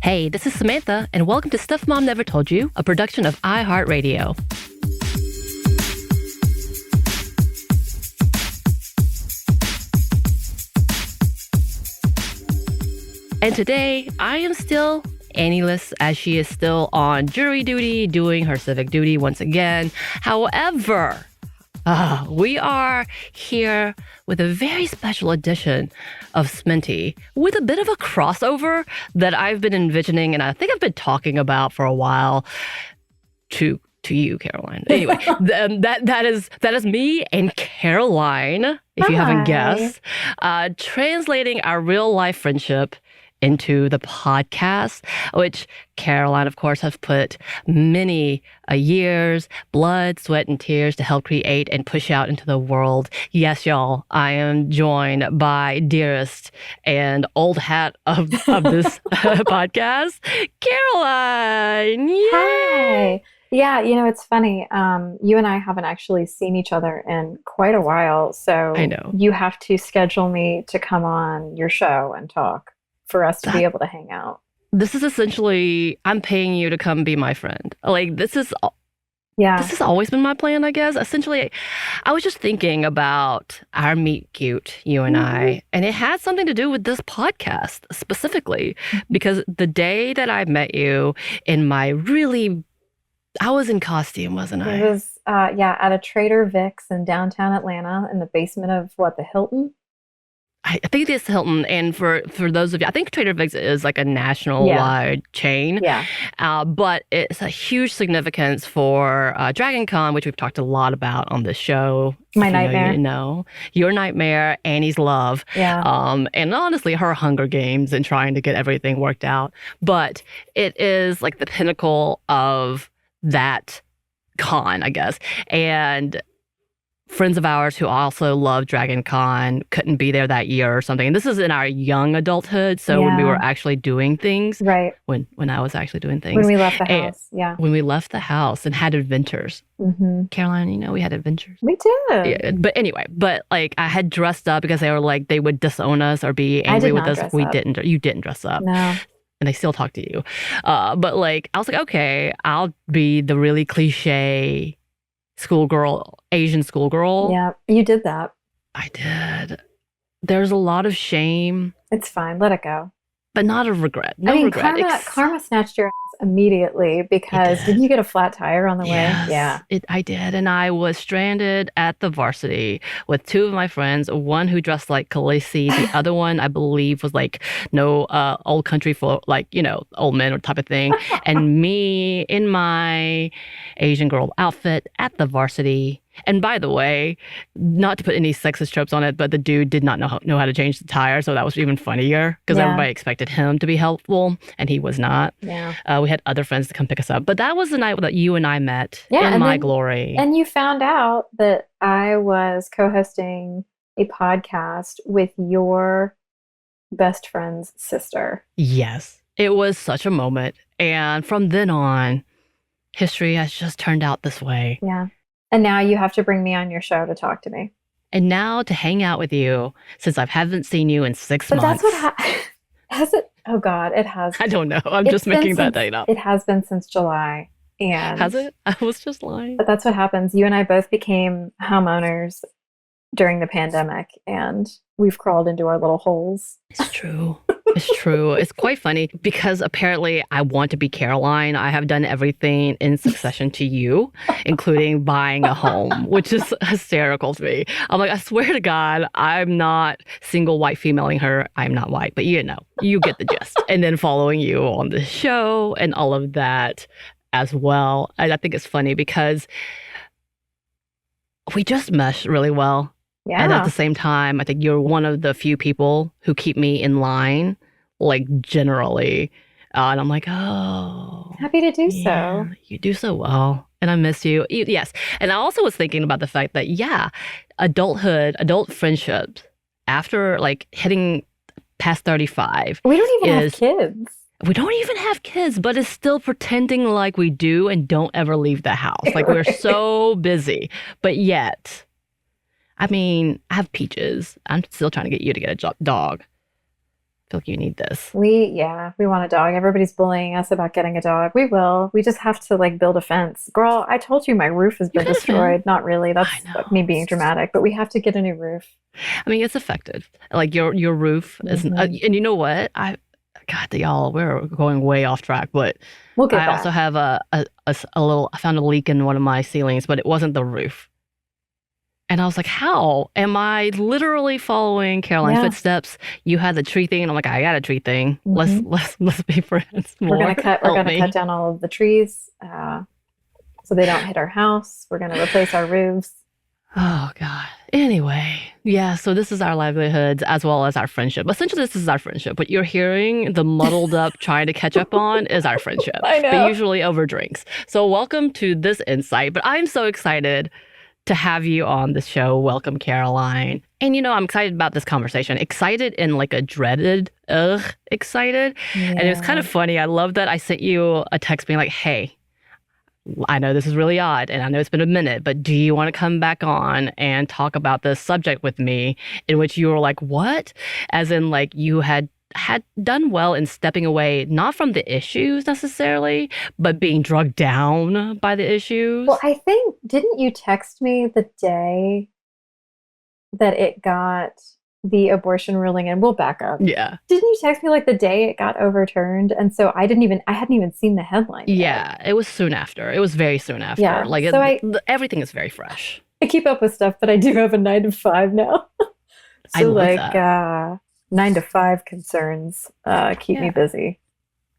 Hey, this is Samantha, and welcome to Stuff Mom Never Told You, a production of iHeartRadio. And today, I am still Annie-less, as she is still on jury duty, doing her civic duty once again. However, we are here with a very special edition of SMNTY with a bit of a crossover that I've been envisioning and I think I've been talking about for a while to you, Caroline. Anyway, that is me and Caroline, if you haven't guessed, translating our real life friendship into the podcast, which Caroline, of course, has put many years, blood, sweat, and tears to help create and push out into the world. Yes, y'all, I am joined by dearest and old hat of this podcast, Caroline. Yay! Hi. Yeah, it's funny. You and I haven't actually seen each other in quite a while, so I know. You have to schedule me to come on your show and talk for us to be able to hang out. This is essentially, I'm paying you to come be my friend. Like, this has always been my plan, I guess. Essentially, I was just thinking about our meet cute, you and I, and it had something to do with this podcast specifically, because the day that I met you in my I was in costume, wasn't I? It was, at a Trader Vic's in downtown Atlanta in the basement of, the Hilton? I think it's Hilton, and for those of you, I think Trader Vic's is like a national-wide chain. Yeah. But it's a huge significance for Dragon Con, which we've talked a lot about on this show. My nightmare. Your nightmare, Annie's love. Yeah. And honestly, her Hunger Games and trying to get everything worked out. But it is like the pinnacle of that con, I guess. And friends of ours who also love Dragon Con couldn't be there that year or something. And this is in our young adulthood. So when we were actually doing things. Right. When I was actually doing things. When we left the house. Yeah. When we left the house and had adventures. Mm-hmm. Caroline, we had adventures. We did. Yeah, but anyway, like I had dressed up because they were like, they would disown us or be angry with us if we didn't. You didn't dress up. No. And they still talk to you. But like, I was like, okay, I'll be the really cliche schoolgirl, Asian schoolgirl. Yeah, you did that. I did. There's a lot of shame. It's fine. Let it go. But not a regret. No regret. Karma snatched your ass immediately because didn't you get a flat tire on the way? Yeah. I did. And I was stranded at the varsity with two of my friends, one who dressed like Khaleesi, the other one I believe was like old country for like, old men or type of thing. And me in my Asian girl outfit at the varsity. And by the way, not to put any sexist tropes on it, but the dude did not know how to change the tire. So that was even funnier because everybody expected him to be helpful and he was not. Yeah. We had other friends to come pick us up. But that was the night that you and I met in my glory. And you found out that I was co-hosting a podcast with your best friend's sister. Yes. It was such a moment. And from then on, history has just turned out this way. Yeah. And now you have to bring me on your show to talk to me. And now to hang out with you since I haven't seen you in 6 months. But that's what has it? Oh God, it has. I don't know. I'm just making that date up. It has been since July. And has it? I was just lying. But that's what happens. You and I both became homeowners during the pandemic and we've crawled into our little holes. It's true. It's true. It's quite funny because apparently I want to be Caroline. I have done everything in succession to you, including buying a home, which is hysterical to me. I'm like, I swear to God, I'm not single white femaling her. I'm not white, but you get the gist. And then following you on the show and all of that as well. And I think it's funny because we just mesh really well. Yeah. And at the same time, I think you're one of the few people who keep me in line, like generally. And I'm like, oh. Happy to do so. You do so well. And I miss you. Yes. And I also was thinking about the fact that, adulthood, adult friendships, after like hitting past 35. We don't even have kids. We don't even have kids, but it's still pretending like we do and don't ever leave the house. Like we're so busy. But yet, I mean, I have Peaches. I'm still trying to get you to get a dog. feel like you need this. We want a dog. Everybody's bullying us about getting a dog. We will. We just have to like build a fence. Girl, I told you my roof has You been got a fan. destroyed. Not really. That's I like me know. being dramatic, but we have to get a new roof. I mean, it's affected. Like your roof isn't. Hmm. And you know what? God, y'all, we're going way off track. But We'll get I also back. have a little. I found a leak in one of my ceilings, but it wasn't the roof. And I was like, how am I literally following Caroline's Yeah. footsteps? You had the tree thing, and I'm like, I got a tree thing. Let's Hmm. let's be friends We're more. gonna cut. We're Help gonna cut me. down all of the trees so they don't hit our house. We're gonna replace our roofs. Oh God. Anyway, yeah. So this is our livelihoods as well as our friendship. Essentially, this is our friendship. What you're hearing, the muddled up trying to catch up on, is our friendship, I but know. usually over drinks. So welcome to this insight. But I'm so excited to have you on the show. Welcome, Caroline. And I'm excited about this conversation. Excited in like a dreaded, excited. And it was kind Yeah. of funny. I love that I sent you a text being like, hey, I know this is really odd and I know it's been a minute, but do you want to come back on and talk about this subject with me? In which you were like, what? As in, like, you had done well in stepping away, not from the issues necessarily, but being drugged down by the Well, issues. I think didn't you text me the day that it got the abortion ruling? And we'll back up. Yeah. Didn't you text me like the day it got overturned? And so I hadn't even seen the headline yet. Yeah. It was soon after. It was very soon after. Yeah. Like, So everything is very fresh. I keep up with stuff, but I do have a 9 to 5 now. I So love like that. 9 to 5 concerns keep me Yeah. busy.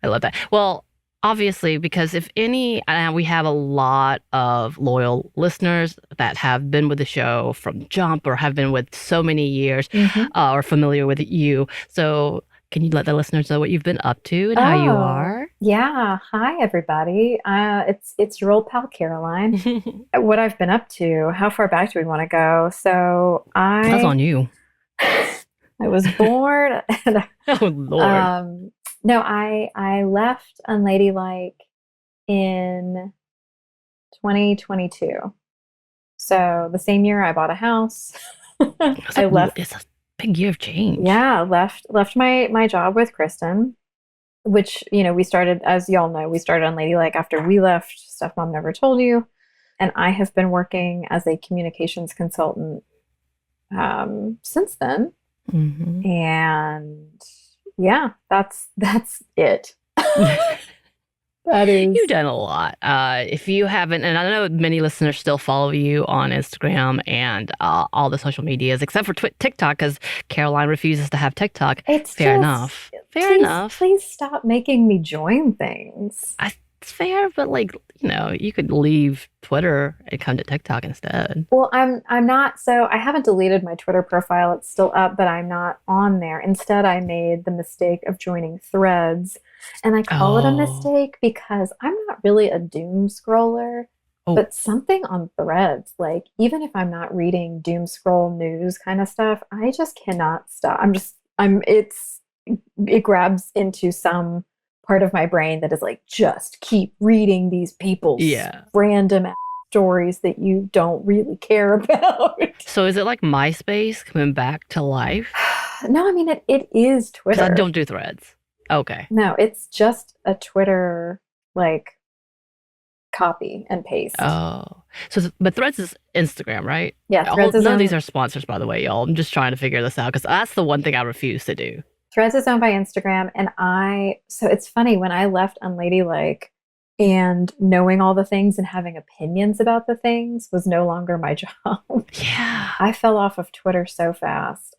I love that. Well, obviously, because if any, we have a lot of loyal listeners that have been with the show from jump or have been with so many years Hmm. or familiar with you. So can you let the listeners know what you've been up to and how you Oh, are? yeah. Hi, everybody. It's your old pal Caroline. What I've been up to, how far back do we want to go? So That's on you. I was born and Oh, Lord. um no, I left Unladylike in 2022. So the same year I bought a house. I left, It's a big year of change. yeah, left my job with Kristen, which, we started, as y'all know, we started Unladylike after we left Stuff Mom Never Told You. And I have been working as a communications consultant since then. Hmm. And yeah, that's it. That is. You've done a lot. If you haven't, and I know many listeners still follow you on Instagram and all the social medias, except for TikTok, because Caroline refuses to have TikTok. It's Fair just, enough. Fair please, enough. please stop making me join things. It's fair, but you could leave Twitter and come to TikTok instead. Well, I'm not, so I haven't deleted my Twitter profile. It's still up, but I'm not on there. Instead, I made the mistake of joining Threads, and I call it a Oh, mistake because I'm not really a doom scroller, oh, but something on Threads, like even if I'm not reading doom scroll news kind of stuff, I just cannot stop. It grabs into some part of my brain that is like, just keep reading these people's yeah. random stories that you don't really care about. So is it like MySpace coming back to life? No, I mean, it is Because I Twitter. don't do Threads. Okay. No, it's just a Twitter like copy and paste. Oh, but Threads is Instagram, right? Yeah, Threads is None of these owned, are sponsors, by the way, y'all. I'm just trying to figure this out because that's the one thing I refuse to do. Threads is owned by Instagram, and so it's funny when I left Unladylike and knowing all the things and having opinions about the things was no longer my job. Yeah, I fell off of Twitter so fast.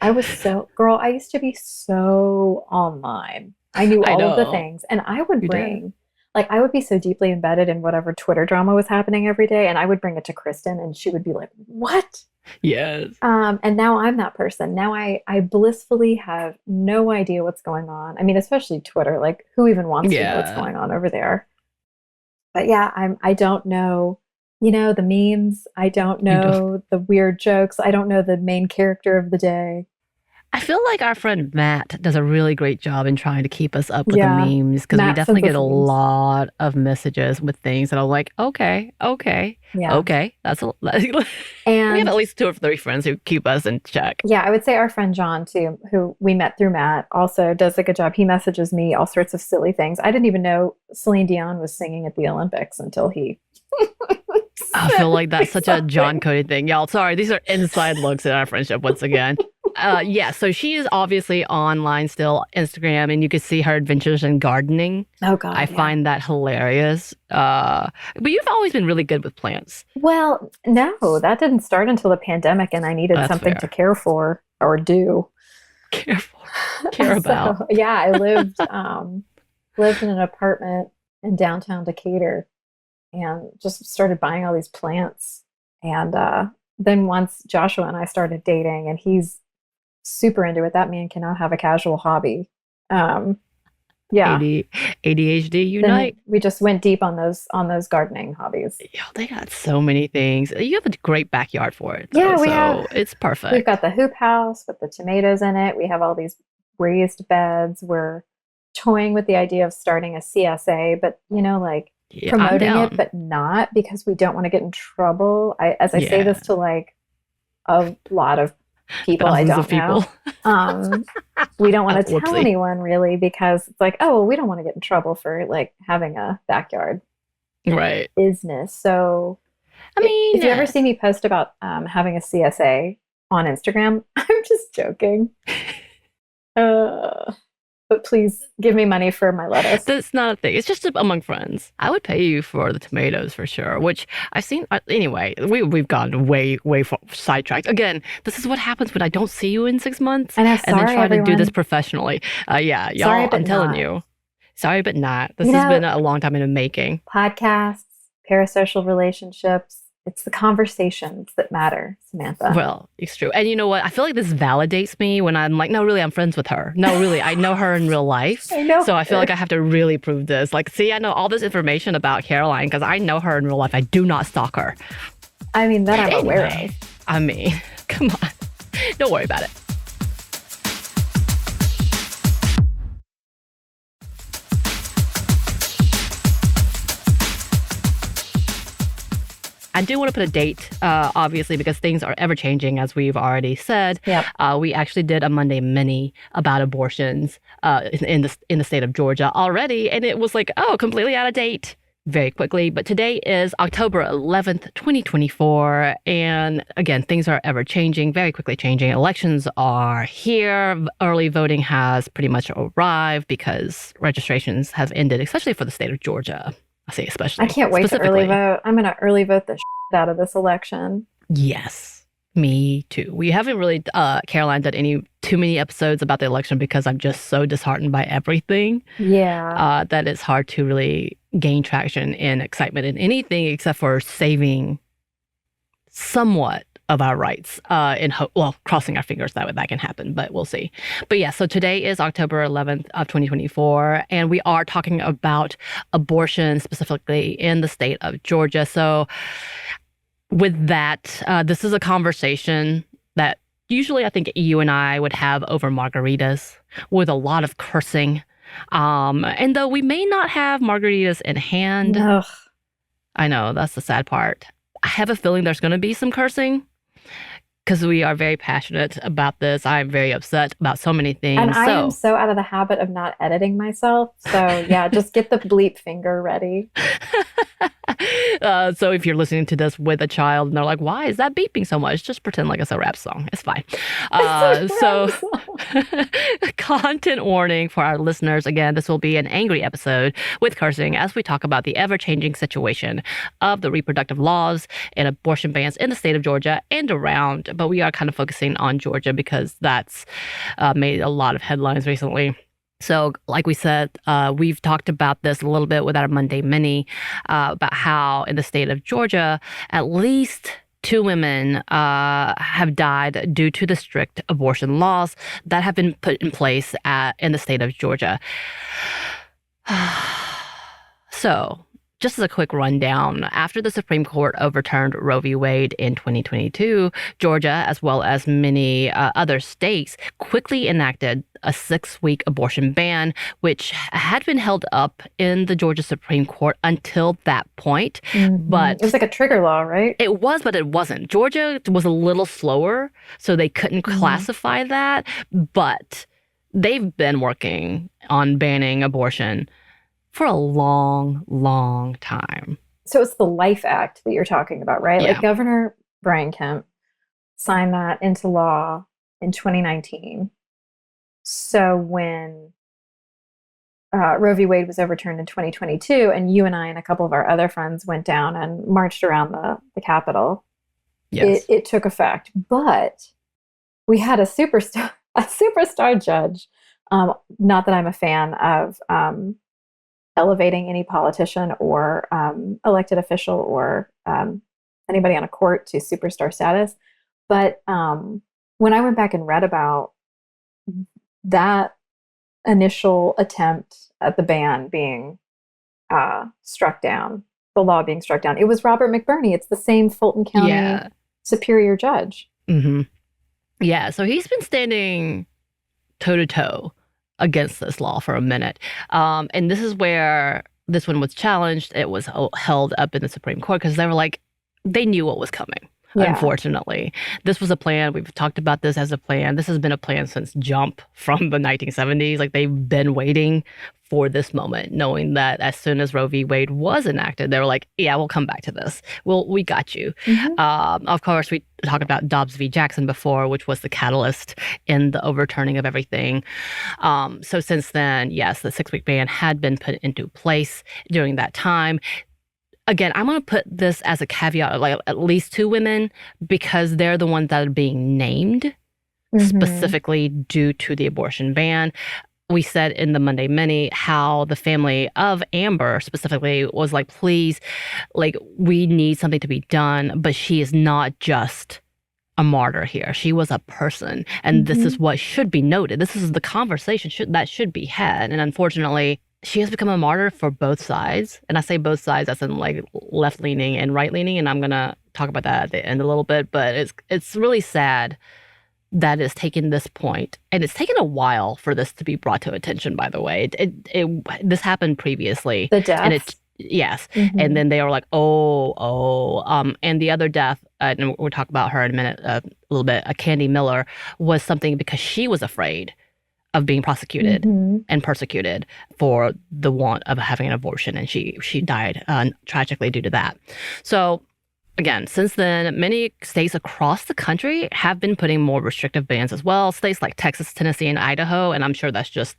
Girl, I used to be so online. I knew I all of the know. things, and You did. I would be so deeply embedded in whatever Twitter drama was happening every day, and I would bring it to Kristen, and she would be like, "What?" Yes. And now I'm that person. Now I blissfully have no idea what's going on. I mean, especially Twitter. Like, who even wants to know what's Yeah. going on over there? But yeah, I don't know, the memes. I don't You don't. know the weird jokes. I don't know the main character of the day. I feel like our friend Matt does a really great job in trying to keep us up with the Yeah. memes because we Matt definitely sends get us a memes. lot of messages with things that I'm like, okay, Yeah. okay. That's a we have And at least 2 or 3 friends who keep us in check. yeah, I would say our friend John too, who we met through Matt, also does a good job. He messages me all sorts of silly things. I didn't even know Celine Dion was singing at the Olympics until he I feel like that's sent such a John something. Cody thing. Y'all, sorry, these are inside looks at our friendship once again. Yeah, so she is obviously online still, Instagram, and you can see her adventures in gardening. Oh I God, yeah. find that hilarious. But you've always been really good with plants. Well, no, that didn't start until the pandemic, and I needed That's something to fair. care for or do. Careful. Care about. So yeah, I lived in an apartment in downtown Decatur and just started buying all these plants. And then once Joshua and I started dating, and he's super into it, that man cannot have a casual hobby. Um, yeah. AD, ADHD Then unite. we just went deep on those gardening hobbies. Yo, they got so many things. You have a great backyard for it, though, Yeah, so it's we've got perfect. the hoop house with the tomatoes in it. We have all these raised beds. We're toying with the idea of starting a CSA, but like Yeah, I'm promoting it, down. but not because we don't want to get in trouble. As I say Yeah, this to like a lot of people I thousands of don't people. know. Um, we don't want to tell Whoopsie. anyone really because it's like, oh, well, we don't want to get in trouble for like having a backyard Right. business. So I mean, if you ever see me post about having a CSA on Instagram, I'm just joking. Uh, but please give me money for my lettuce. that's not a thing. It's just among friends. I would pay you for the tomatoes for sure, which I've seen. Anyway, we've gone way sidetracked. Again, this is what happens when I don't see you in 6 months I know. and then Sorry, try to do this everyone. professionally. Yeah, Sorry, y'all, but I'm telling not. you. Sorry, but not. This You has know, been a long time in the making. podcasts, parasocial relationships, it's the conversations that matter, Samantha. Well, it's true. And you know what? I feel like this validates me when I'm like, no, really, I'm friends with her. No, really, I know her in real life. I know So I feel like her. I have to really prove this. Like, see, I know all this information about Caroline because I know her in real life. I do not stalk her. I mean, that I'm aware Anyway, of. I mean, come on. Don't worry about it. I do want to put a date, obviously, because things are ever changing, as we've already said. Yep. We actually did a Monday Mini about abortions in the state of Georgia already, and it was like, oh, completely out of date very quickly. But today is October 11th, 2024. And again, things are ever changing, very quickly changing. Elections are here. Early voting has pretty much arrived because registrations have ended, especially for the state of Georgia. I say I especially, can't wait to early specifically. vote. I'm going to early vote the out of this election. Yes, me too. We haven't really, Caroline, done too many episodes about the election because I'm just so disheartened by everything Yeah. that it's hard to really gain traction and excitement in anything except for saving somewhat of our rights crossing our fingers that can happen, but we'll see. But yeah, so today is October 11th of 2024, and we are talking about abortion specifically in the state of Georgia. So with that, this is a conversation that usually I think you and I would have over margaritas with a lot of cursing. And though we may not have margaritas in hand, Ugh. I know that's the sad part. I have a feeling there's going to be some cursing because we are very passionate about this. I'm very upset about so many And things. I am So so out of the habit of not editing myself. So yeah, just get the bleep finger ready. so if you're listening to this with a child and they're like, why is that beeping so much? Just pretend like it's a rap song. It's fine. So content warning for our listeners. Again, this will be an angry episode with cursing as we talk about the ever-changing situation of the reproductive laws and abortion bans in the state of Georgia and around. But we are kind of focusing on Georgia because that's made a lot of headlines recently. So, like we said, we've talked about this a little bit with our Monday Mini about how in the state of Georgia, at least 2 women have died due to the strict abortion laws that have been put in place in the state of Georgia. So, just as a quick rundown, after the Supreme Court overturned Roe v. Wade in 2022, Georgia, as well as many other states, quickly enacted a 6-week abortion ban, which had been held up in the Georgia Supreme Court until that point. But it was like a trigger law, right? it was, but it wasn't. Georgia was a little slower, so they couldn't classify that. But they've been working on banning abortion for a long, long time. So it's the Life Act that you're talking about, right? Yeah. Like Governor Brian Kemp signed that into law in 2019. So when Roe v. Wade was overturned in 2022, and you and I and a couple of our other friends went down and marched around the Capitol, Yes. it took effect. But we had a superstar judge. Not that I'm a fan of elevating any politician or elected official or anybody on a court to superstar status. But when I went back and read about that initial attempt at the ban being struck down, the law being struck down, it was Robert McBurney. It's the same Fulton County superior judge. Yeah, so he's been standing toe-to-toe against this law for a minute. And this is where this one was challenged. It was held up in the Supreme Court because they were like, they knew what was coming. Yeah. Unfortunately, this was a plan. We've talked about this as a plan. This has been a plan since jump from the 1970s. Like, they've been waiting for this moment, knowing that as soon as Roe v. Wade was enacted, they were like, yeah, we'll come back to this. We got you. Of course, we talked about Dobbs v. Jackson before, which was the catalyst in the overturning of everything. So since then, yes, the 6-week ban had been put into place during that time. Again, I'm going to put this as a caveat, like at least 2 women, because they're the ones that are being named specifically due to the abortion ban. We said in the Monday Mini how the family of Amber specifically was like, please, like, we need something to be done, but she is not just a martyr here. She was a person, and this is what should be noted. This is the conversation that should be had, and unfortunately, she has become a martyr for both sides. And I say both sides as in like left-leaning and right-leaning, and I'm going to talk about that at the end a little bit. But it's really sad that it's taken this point. And it's taken a while for this to be brought to attention, by the way. This happened previously. The death? And yes. And then they were like, and the other death, and we'll talk about her in a minute, a little bit, Candy Miller, was something because she was afraid of being prosecuted and persecuted for the want of having an abortion. And she died tragically due to that. So again, since then, many states across the country have been putting more restrictive bans as well. States like Texas, Tennessee, and Idaho, and I'm sure that's just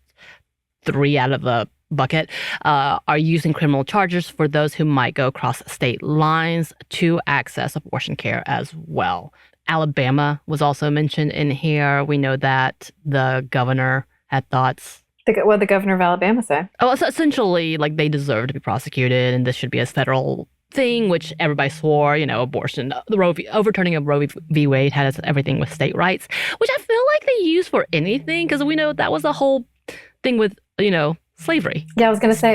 3 out of the bucket, are using criminal charges for those who might go across state lines to access abortion care as well. Alabama was also mentioned in here. We know that the governor had thoughts. What did the governor of Alabama say? Oh, so essentially, like, they deserve to be prosecuted, and this should be a federal thing, which everybody swore, abortion. The overturning of Roe v. Wade had everything with state rights, which I feel like they use for anything, because we know that was the whole thing with, slavery. Yeah, I was going to say,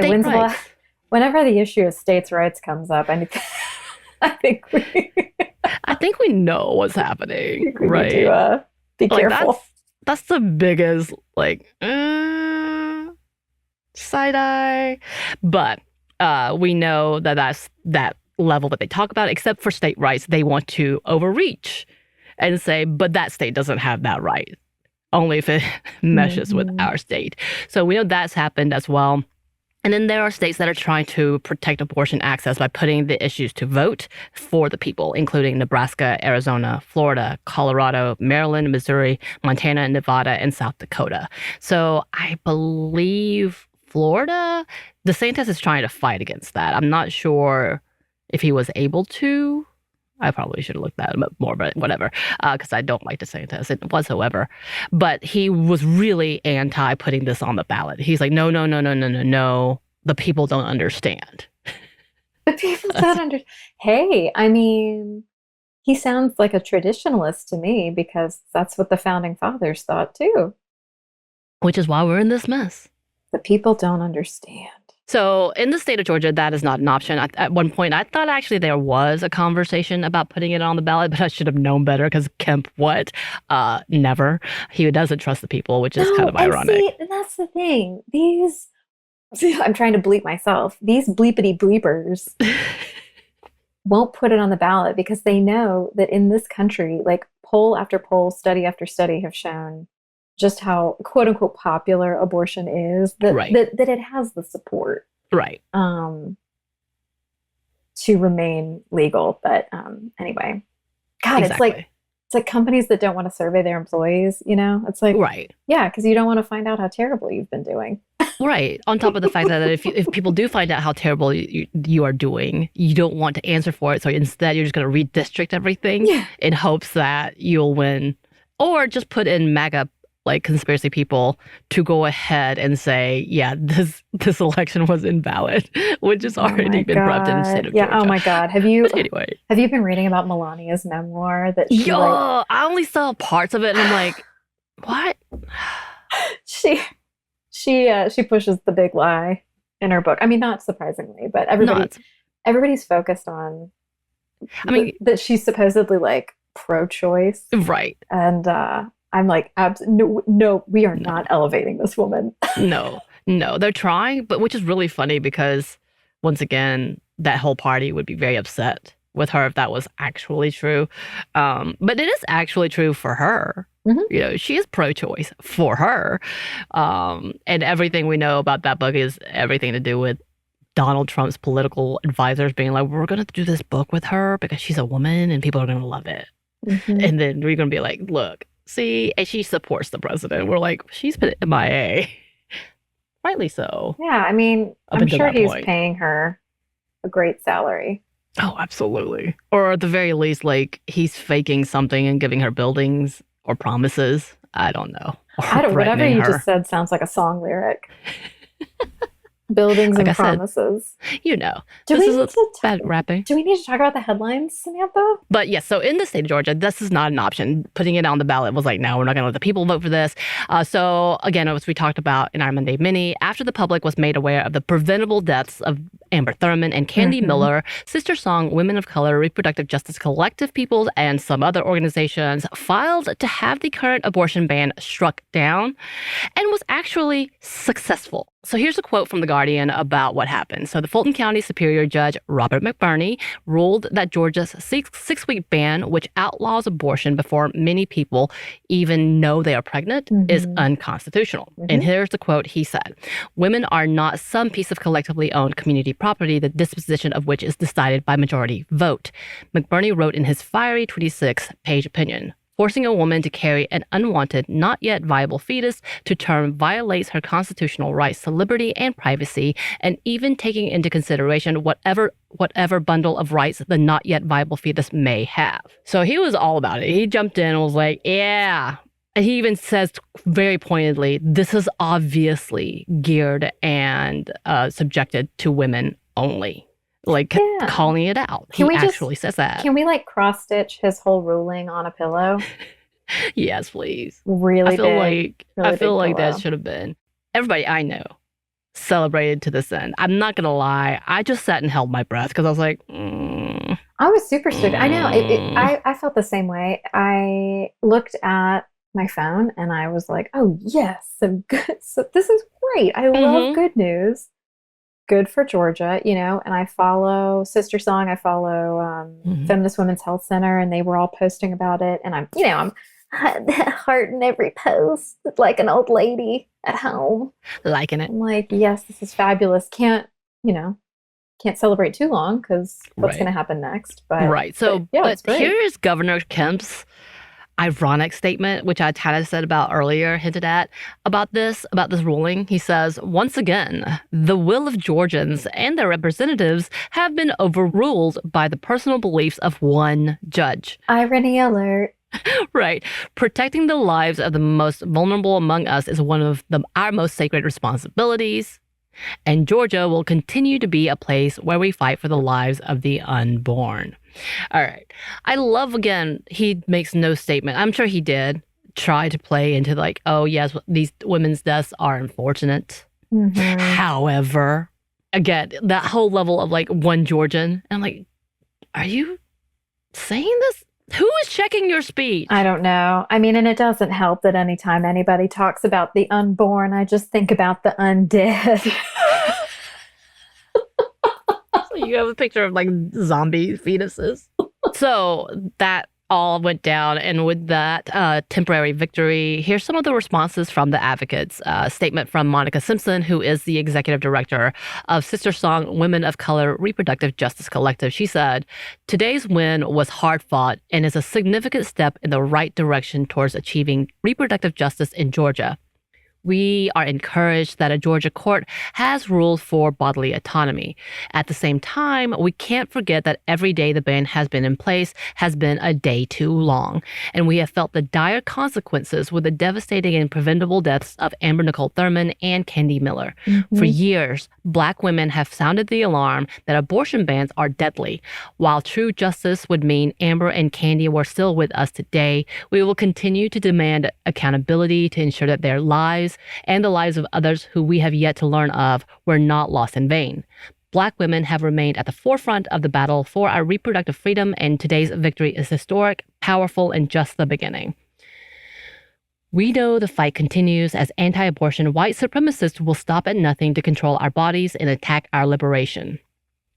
whenever the issue of states' rights comes up, I think we know what's happening, right? Need to, be careful. That's the biggest, side eye. But we know that's that level that they talk about, except for state rights. They want to overreach and say, but that state doesn't have that right, only if it meshes with our state. So we know that's happened as well. And then there are states that are trying to protect abortion access by putting the issues to vote for the people, including Nebraska, Arizona, Florida, Colorado, Maryland, Missouri, Montana, Nevada, and South Dakota. So I believe Florida, DeSantis is trying to fight against that. I'm not sure if he was able to. I probably should have looked that up more, but whatever, because I don't like DeSantis whatsoever. But he was really anti putting this on the ballot. He's like, no. The people don't understand. The people don't understand. Hey, I mean, he sounds like a traditionalist to me, because that's what the founding fathers thought too. Which is why we're in this mess. The people don't understand. So in the state of Georgia, that is not an option. At one point, I thought actually there was a conversation about putting it on the ballot, but I should have known better because Kemp, what? Never. He doesn't trust the people, which is kind of ironic. See, that's the thing. I'm trying to bleep myself. These bleepity bleepers won't put it on the ballot because they know that in this country, like poll after poll, study after study have shown just how quote unquote popular abortion is, that it has the support. Right. To remain legal. But anyway. God, exactly. It's like companies that don't want to survey their employees, you know? It's like, right. Yeah, because you don't want to find out how terrible you've been doing. Right. On top of the fact that if people do find out how terrible you are doing, you don't want to answer for it. So instead, you're just going to redistrict everything in hopes that you'll win. Or just put in MAGA, like conspiracy people, to go ahead and say, yeah, this election was invalid, which has already been rubbed in the state of Georgia. Oh my God. Have you anyway? Been reading about Melania's memoir that she I only saw parts of it and I'm like, what? She pushes the big lie in her book. I mean, not surprisingly, but everybody's focused on that she's supposedly like pro-choice. Right. And I'm like, no, we are not elevating this woman. No, they're trying, but which is really funny because once again, that whole party would be very upset with her if that was actually true. But it is actually true for her. Mm-hmm. You know, she is pro-choice for her. And everything we know about that book is everything to do with Donald Trump's political advisors being like, we're going to do this book with her because she's a woman and people are going to love it. Mm-hmm. And then we're going to be like, look, see, and she supports the president. We're like, she's been MIA. Rightly so. Yeah, I mean, I'm sure he's paying her a great salary. Oh, absolutely. Or at the very least, like, he's faking something and giving her buildings or promises. I don't know. Whatever you just said sounds like a song lyric. Buildings and promises. You know. This is bad rapping. Do we need to talk about the headlines, Samantha? But yes, so in the state of Georgia, this is not an option. Putting it on the ballot was like, no, we're not going to let the people vote for this. So again, as we talked about in our Monday Mini, after the public was made aware of the preventable deaths of Amber Thurman and Candy Miller, Sister Song, Women of Color, Reproductive Justice Collective Peoples, and some other organizations filed to have the current abortion ban struck down and was actually successful. So here's a quote from The Guardian about what happened. So the Fulton County Superior Judge Robert McBurney ruled that Georgia's six-week ban, which outlaws abortion before many people even know they are pregnant, is unconstitutional. And here's the quote he said: "Women are not some piece of collectively owned community property, the disposition of which is decided by majority vote." McBurney wrote in his fiery 26-page opinion, "Forcing a woman to carry an unwanted, not yet viable fetus to term violates her constitutional rights to liberty and privacy, and even taking into consideration whatever bundle of rights the not yet viable fetus may have." So he was all about it. He jumped in and was like, yeah. And he even says very pointedly, this is obviously geared and subjected to women only. Like, calling it out. He actually says that. Can we, like, cross-stitch his whole ruling on a pillow? Yes, please. Really I feel like that should have been. Everybody I know celebrated to this end. I'm not going to lie. I just sat and held my breath because I was like, I was super stoked. I know. I felt the same way. I looked at my phone and I was like, oh, yes, some good. So this is great. I love good news. Good for Georgia, you know, and I follow Sister Song, I follow Feminist Women's Health Center, and they were all posting about it. And I'm hearting every post like an old lady at home. Liking it. I'm like, yes, this is fabulous. Can't celebrate too long because what's going to happen next? But So here is Governor Kemp's ironic statement, which I kind of said about earlier, hinted at about this ruling. He says, once again, the will of Georgians and their representatives have been overruled by the personal beliefs of one judge. Irony alert. Right. Protecting the lives of the most vulnerable among us is one of our most sacred responsibilities. And Georgia will continue to be a place where we fight for the lives of the unborn. All right. I love, again, he makes no statement. I'm sure he did try to play into like, oh, yes, these women's deaths are unfortunate. However, again, that whole level of like one Georgian. And I'm like, are you saying this? Who is checking your speech? I don't know. I mean, and it doesn't help that anytime anybody talks about the unborn, I just think about the undead. So you have a picture of like zombie fetuses. So that all went down. And with that temporary victory, here's some of the responses from the advocates. A statement from Monica Simpson, who is the executive director of Sister Song Women of Color Reproductive Justice Collective. She said, "Today's win was hard fought and is a significant step in the right direction towards achieving reproductive justice in Georgia. We are encouraged that a Georgia court has ruled for bodily autonomy. At the same time, we can't forget that every day the ban has been in place has been a day too long, and we have felt the dire consequences with the devastating and preventable deaths of Amber Nicole Thurman and Candy Miller. For years, Black women have sounded the alarm that abortion bans are deadly. While true justice would mean Amber and Candy were still with us today, we will continue to demand accountability to ensure that their lives and the lives of others who we have yet to learn of were not lost in vain. Black women have remained at the forefront of the battle for our reproductive freedom, and today's victory is historic, powerful, and just the beginning. We know the fight continues as anti-abortion white supremacists will stop at nothing to control our bodies and attack our liberation.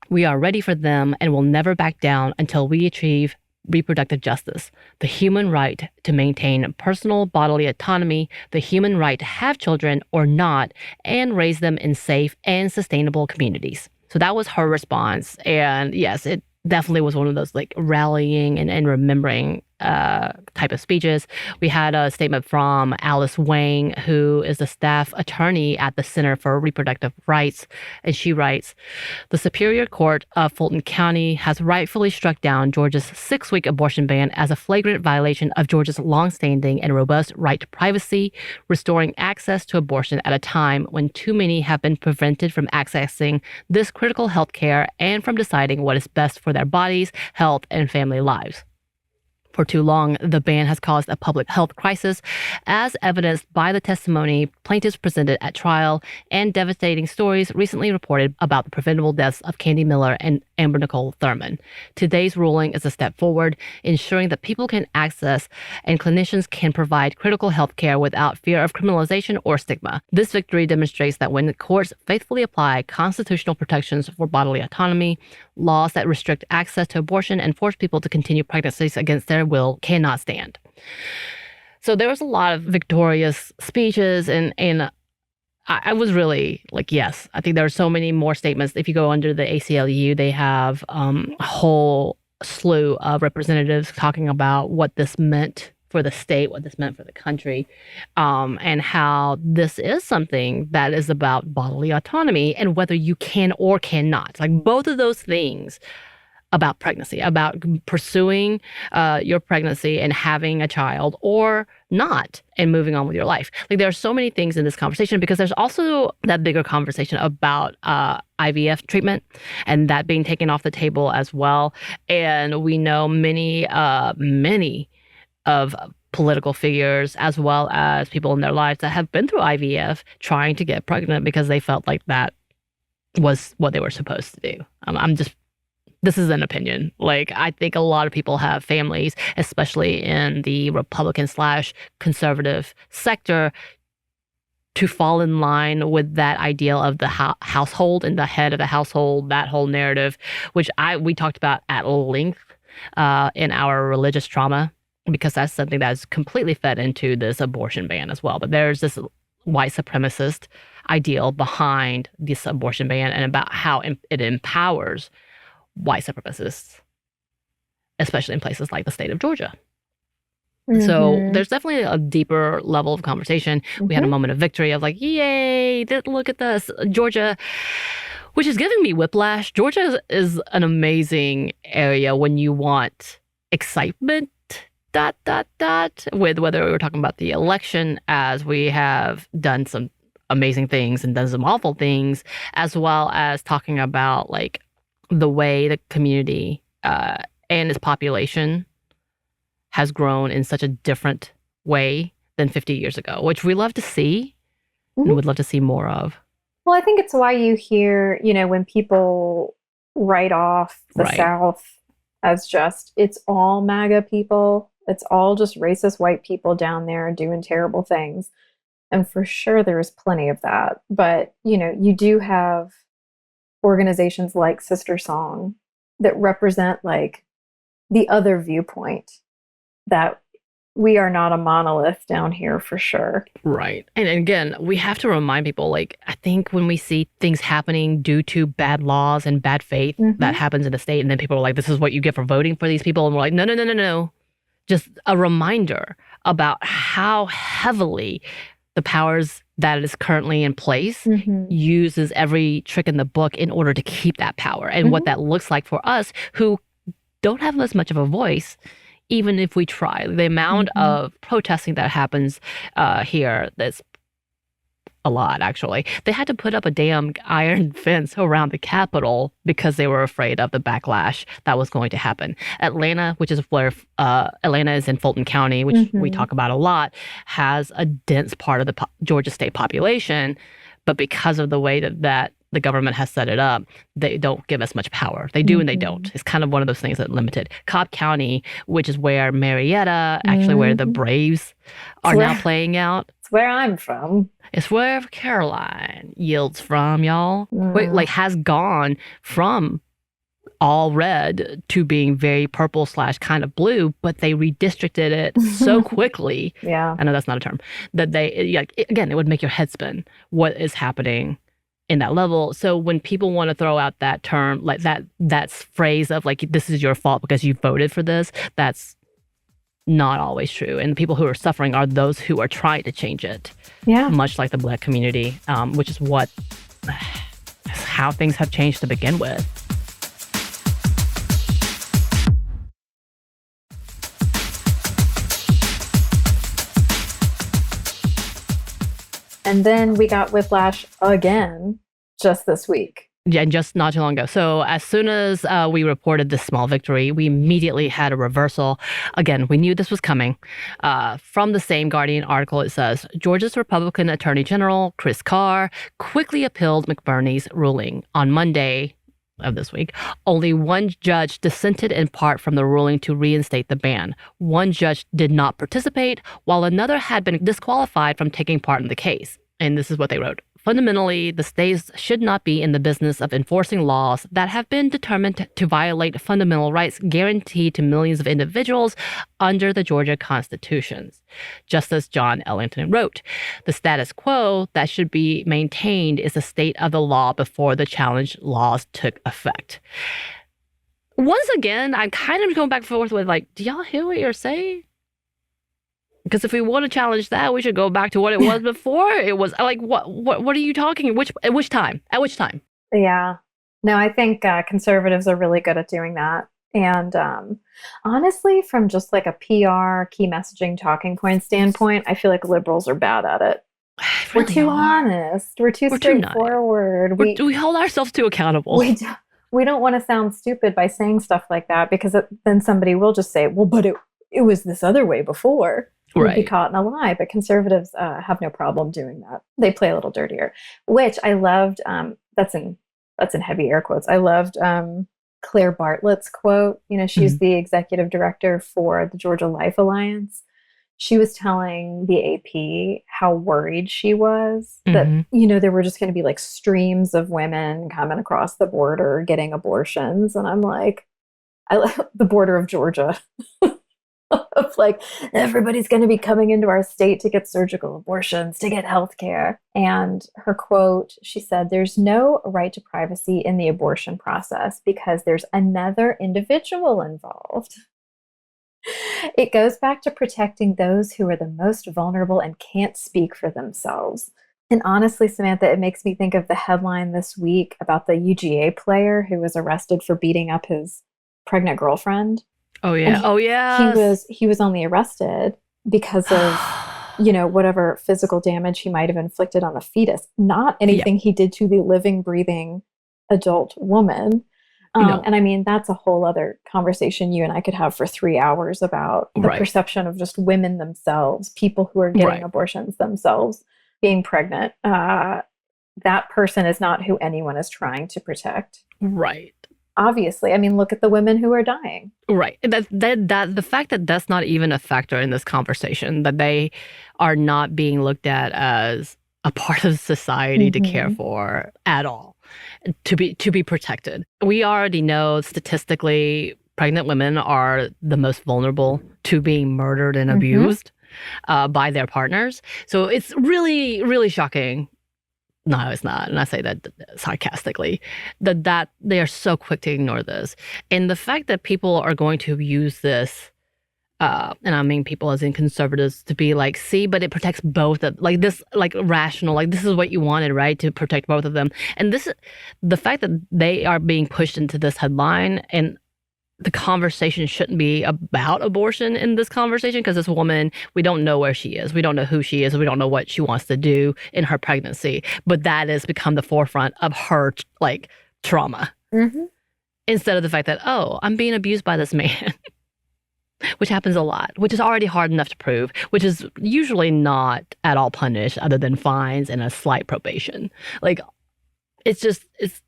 We are ready for them and will never back down until we achieve reproductive justice, the human right to maintain personal bodily autonomy, the human right to have children or not, and raise them in safe and sustainable communities." So that was her response. And yes, it definitely was one of those like rallying and remembering type of speeches. We had a statement from Alice Wang, who is a staff attorney at the Center for Reproductive Rights. And she writes, "The Superior Court of Fulton County has rightfully struck down Georgia's 6-week abortion ban as a flagrant violation of Georgia's longstanding and robust right to privacy, restoring access to abortion at a time when too many have been prevented from accessing this critical health care and from deciding what is best for their bodies, health, and family lives. For too long, the ban has caused a public health crisis, as evidenced by the testimony plaintiffs presented at trial and devastating stories recently reported about the preventable deaths of Candy Miller and Amber Nicole Thurman. Today's ruling is a step forward, ensuring that people can access and clinicians can provide critical health care without fear of criminalization or stigma. This victory demonstrates that when the courts faithfully apply constitutional protections for bodily autonomy, laws that restrict access to abortion and force people to continue pregnancies against their will cannot stand." So there was a lot of victorious speeches, and I was really like, yes, I think there are so many more statements. If you go under the ACLU, they have a whole slew of representatives talking about what this meant for the state, what this meant for the country, and how this is something that is about bodily autonomy and whether you can or cannot. Like both of those things about pregnancy, about pursuing your pregnancy and having a child or not and moving on with your life. Like there are so many things in this conversation because there's also that bigger conversation about IVF treatment and that being taken off the table as well. And we know many of political figures as well as people in their lives that have been through IVF trying to get pregnant because they felt like that was what they were supposed to do. This is an opinion. Like, I think a lot of people have families, especially in the Republican/conservative sector, to fall in line with that ideal of the household and the head of the household, that whole narrative, which we talked about at length in our religious trauma, because that's something that's completely fed into this abortion ban as well. But there's this white supremacist ideal behind this abortion ban and about how it empowers white supremacists, especially in places like the state of Georgia. Mm-hmm. So there's definitely a deeper level of conversation. Mm-hmm. We had a moment of victory of like, yay, look at this. Georgia, which is giving me whiplash. Georgia is an amazing area when you want excitement, with whether we're talking about the election, as we have done some amazing things and done some awful things, as well as talking about like the way the community and its population has grown in such a different way than 50 years ago, which we love to see and would love to see more of. Well, I think it's why you hear, when people write off the Right. South as just, it's all MAGA people. It's all just racist white people down there doing terrible things. And for sure, there is plenty of that. But, you do have organizations like Sister Song that represent like the other viewpoint, that we are not a monolith down here for sure. Right. And again, we have to remind people, like, I think when we see things happening due to bad laws and bad faith that happens in the state, and then people are like, this is what you get for voting for these people. And we're like, no, no, no, no, no. Just a reminder about how heavily the powers that is currently in place uses every trick in the book in order to keep that power, and what that looks like for us who don't have as much of a voice, even if we try. The amount of protesting that happens here, that's a lot, actually. They had to put up a damn iron fence around the Capitol because they were afraid of the backlash that was going to happen. Atlanta, which is where Atlanta is in Fulton County, which we talk about a lot, has a dense part of the Georgia state population. But because of the way that the government has set it up, they don't give us much power. They do and they don't. It's kind of one of those things that limited. Cobb County, which is where Marietta, actually where the Braves are now playing out. It's where I'm from. It's where Caroline yields from, y'all. Like, has gone from all red to being very purple / kind of blue, but they redistricted it so quickly. Yeah. I know that's not a term. That again, it would make your head spin what is happening in that level. So when people want to throw out that term, like that phrase of like, this is your fault because you voted for this, that's not always true. And the people who are suffering are those who are trying to change it. Yeah. Much like the Black community, which is how things have changed to begin with. And then we got whiplash again just this week. Yeah, just not too long ago. So as soon as we reported this small victory, we immediately had a reversal. Again, we knew this was coming. From the same Guardian article, it says, Georgia's Republican Attorney General, Chris Carr, quickly appealed McBurney's ruling. On Monday of this week, only one judge dissented in part from the ruling to reinstate the ban. One judge did not participate, while another had been disqualified from taking part in the case. And this is what they wrote. Fundamentally, the states should not be in the business of enforcing laws that have been determined to violate fundamental rights guaranteed to millions of individuals under the Georgia Constitution. Justice John Ellington wrote, the status quo that should be maintained is the state of the law before the challenged laws took effect. Once again, I'm kind of going back and forth with like, do y'all hear what you're saying? Because if we want to challenge that, we should go back to what it was before. It was like, what are you talking? At which time? Yeah. No, I think conservatives are really good at doing that. And honestly, from just like a PR, key messaging, talking point standpoint, I feel like liberals are bad at it. We're too honest. We're too straightforward. We hold ourselves too accountable. We don't want to sound stupid by saying stuff like that, because then somebody will just say, well, but it was this other way before. Would be caught in a lie. But conservatives have no problem doing that. They play a little dirtier, which I loved. That's in heavy air quotes. I loved Claire Bartlett's quote. She's the executive director for the Georgia Life Alliance. She was telling the AP how worried she was that, there were just going to be like streams of women coming across the border getting abortions. And I'm like, I love the border of Georgia. Of like, everybody's going to be coming into our state to get surgical abortions, to get health care. And her quote, she said, there's no right to privacy in the abortion process because there's another individual involved. It goes back to protecting those who are the most vulnerable and can't speak for themselves. And honestly, Samantha, it makes me think of the headline this week about the UGA player who was arrested for beating up his pregnant girlfriend. Oh yeah. He was only arrested because of, whatever physical damage he might have inflicted on the fetus, not anything he did to the living, breathing adult woman. And I mean, that's a whole other conversation you and I could have for 3 hours about the perception of just women themselves, people who are getting abortions themselves, being pregnant. that person is not who anyone is trying to protect. Right. Obviously. I mean, look at the women who are dying. Right. That the fact that that's not even a factor in this conversation, that they are not being looked at as a part of society to care for at all, to be protected. We already know statistically pregnant women are the most vulnerable to being murdered and abused by their partners. So it's really, really shocking. No, it's not. And I say that sarcastically, that they are so quick to ignore this. And the fact that people are going to use this, and I mean people as in conservatives, to be like, see, but it protects both of, like this, like rational, like this is what you wanted, right? To protect both of them. And this, the fact that they are being pushed into this headline, and the conversation shouldn't be about abortion in this conversation, because this woman, we don't know where she is. We don't know who she is. We don't know what she wants to do in her pregnancy. But that has become the forefront of her, like, trauma. Instead of the fact that, oh, I'm being abused by this man, which happens a lot, which is already hard enough to prove, which is usually not at all punished other than fines and a slight probation. Like, it's just, it's...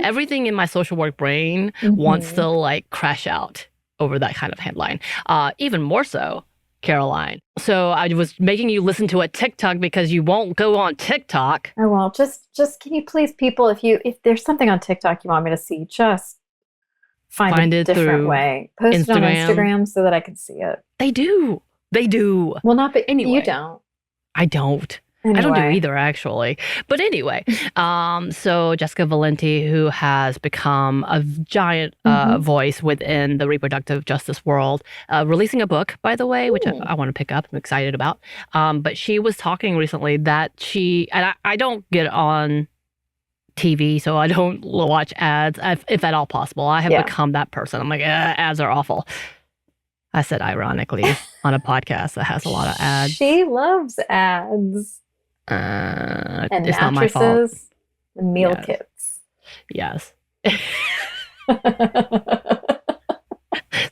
Everything in my social work brain wants to like crash out over that kind of headline. Even more so, Caroline. So I was making you listen to a TikTok because you won't go on TikTok. Oh, well, just can you please, people, if there's something on TikTok you want me to see, just find a different way. Post it on Instagram so that I can see it. They do. Well, not, but anyway. You don't. I don't. Anyway. I don't do either, actually. But anyway, so Jessica Valenti, who has become a giant voice within the reproductive justice world, releasing a book, by the way, which I want to pick up. I'm excited about. But she was talking recently that and I don't get on TV, so I don't watch ads, if at all possible. I have become that person. I'm like, ads are awful. I said ironically on a podcast that has a lot of ads. She loves ads. And it's not my fault. And meal kits. Yes. It's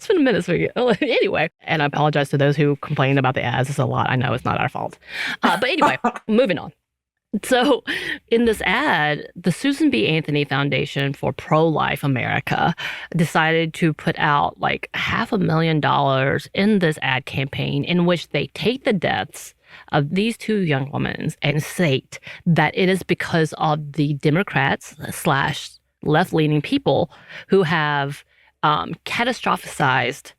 been a minute. Anyway, and I apologize to those who complain about the ads. It's a lot. I know it's not our fault. But anyway, moving on. So in this ad, the Susan B. Anthony Foundation for Pro-Life America decided to put out like $500,000 in this ad campaign, in which they take the deaths of these two young women and state that it is because of the Democrats / left-leaning people who have catastrophized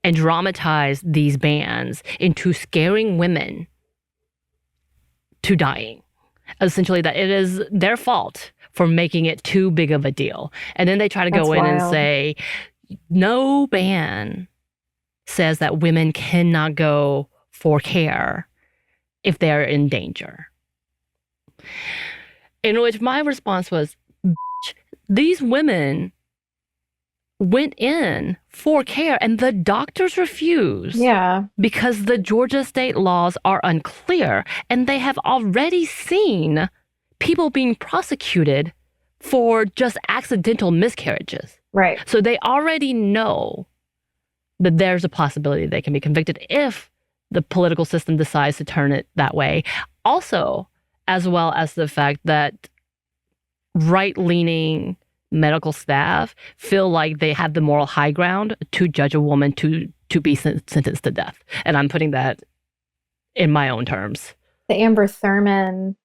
and dramatized these bans into scaring women to dying. Essentially, that it is their fault for making it too big of a deal. And then they try to go in and say, no ban says that women cannot go for care if they're in danger. In which my response was, these women went in for care and the doctors refused. Yeah. Because the Georgia state laws are unclear, and they have already seen people being prosecuted for just accidental miscarriages. Right. So they already know that there's a possibility they can be convicted if the political system decides to turn it that way. Also, as well as the fact that right-leaning medical staff feel like they have the moral high ground to judge a woman to be sentenced to death. And I'm putting that in my own terms. The Amber Thurman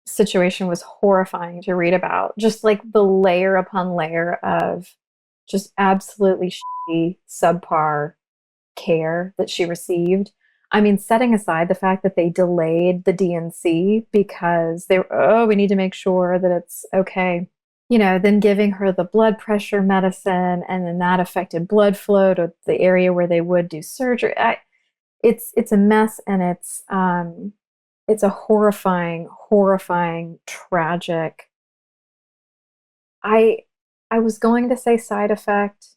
situation was horrifying to read about. Just like the layer upon layer of just absolutely shitty, subpar care that she received. I mean, setting aside the fact that they delayed the DNC because we need to make sure that it's okay. You know, then giving her the blood pressure medicine, and then that affected blood flow to the area where they would do surgery. It's a mess, and it's a horrifying, tragic. I was going to say side effect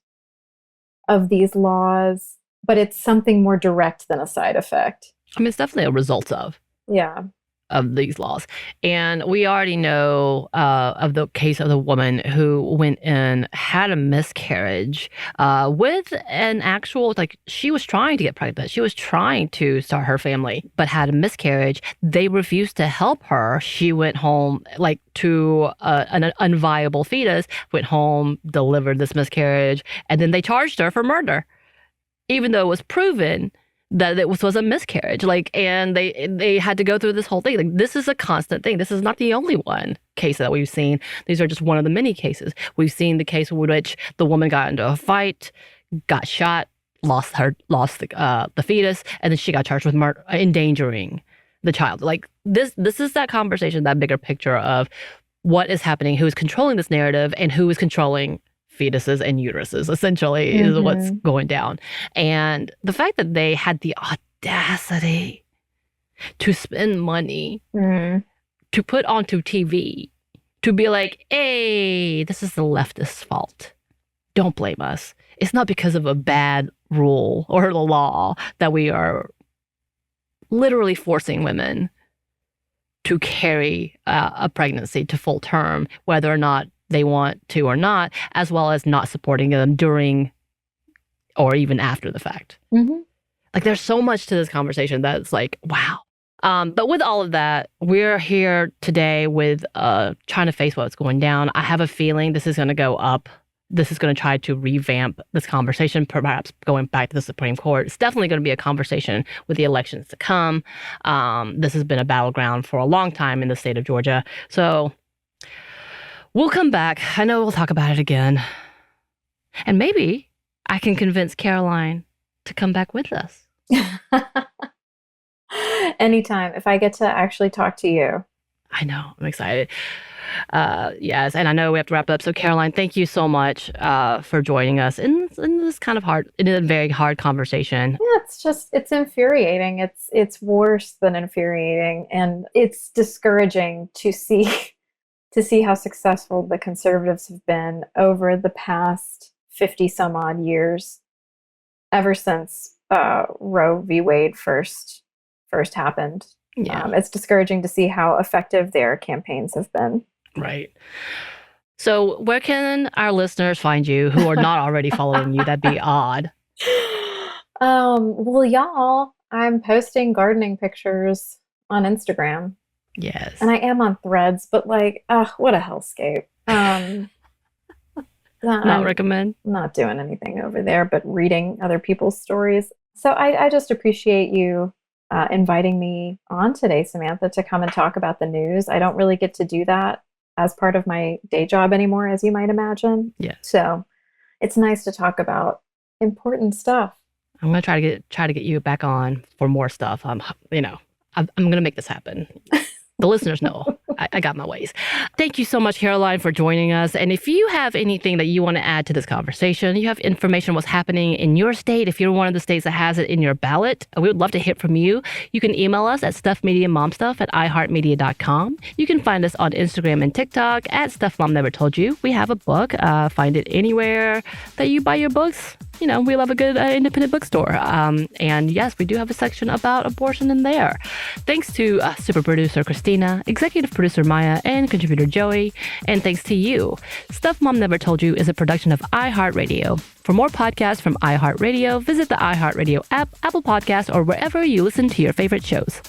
of these laws, but it's something more direct than a side effect. I mean, it's definitely a result of. Yeah. of these laws. And we already know of the case of the woman who went in, had a miscarriage with an actual, like, she was trying to get pregnant. She was trying to start her family, but had a miscarriage. They refused to help her. She went home, like, to an unviable fetus, went home, delivered this miscarriage, and then they charged her for murder, even though it was proven that it was a miscarriage. Like, and they had to go through this whole thing. Like, this is a constant thing. This is not the only case that we've seen. These are just one of the many cases. We've seen the case in which the woman got into a fight, got shot, lost the fetus, and then she got charged with murder, endangering the child. Like, this is that conversation, that bigger picture of what is happening, who is controlling this narrative, and who is controlling fetuses and uteruses, essentially, is what's going down. And the fact that they had the audacity to spend money to put onto TV, to be like, hey, this is the leftist's fault. Don't blame us. It's not because of a bad rule or the law that we are literally forcing women to carry a pregnancy to full term, whether or not they want to or not, as well as not supporting them during or even after the fact. Like, there's so much to this conversation that's like, wow. But with all of that, we're here today with trying to face what's going down. I have a feeling this is going to go up. This is going to try to revamp this conversation, perhaps going back to the Supreme Court. It's definitely going to be a conversation with the elections to come. This has been a battleground for a long time in the state of Georgia. So we'll come back. I know we'll talk about it again. And maybe I can convince Caroline to come back with us. Anytime. If I get to actually talk to you. I know. I'm excited. Yes. And I know we have to wrap up. So Caroline, thank you so much for joining us in this kind of a very hard conversation. Yeah, it's infuriating. It's worse than infuriating. And it's discouraging to see how successful the conservatives have been over the past 50 some odd years, ever since Roe v. Wade first happened. Yeah. It's discouraging to see how effective their campaigns have been. Right. So where can our listeners find you who are not already following you? That'd be odd. Well, y'all, I'm posting gardening pictures on Instagram. Yes. And I am on Threads, but like, what a hellscape. Not recommend? Not doing anything over there, but reading other people's stories. So I just appreciate you inviting me on today, Samantha, to come and talk about the news. I don't really get to do that as part of my day job anymore, as you might imagine. Yeah. So it's nice to talk about important stuff. I'm gonna try to get you back on for more stuff. I'm gonna make this happen. The listeners know I got my ways. Thank you so much, Caroline, for joining us. And if you have anything that you want to add to this conversation, you have information what's happening in your state, if you're one of the states that has it in your ballot, we would love to hear from you. You can email us at stuffmediamomstuff@iheartmedia.com. You can find us on Instagram and TikTok at Stuff Mom Never Told You. We have a book. Find it anywhere that you buy your books. You know, we love a good independent bookstore. And yes, we do have a section about abortion in there. Thanks to super producer Christina, executive producer Maya, and contributor Joey. And thanks to you. Stuff Mom Never Told You is a production of iHeartRadio. For more podcasts from iHeartRadio, visit the iHeartRadio app, Apple Podcasts, or wherever you listen to your favorite shows.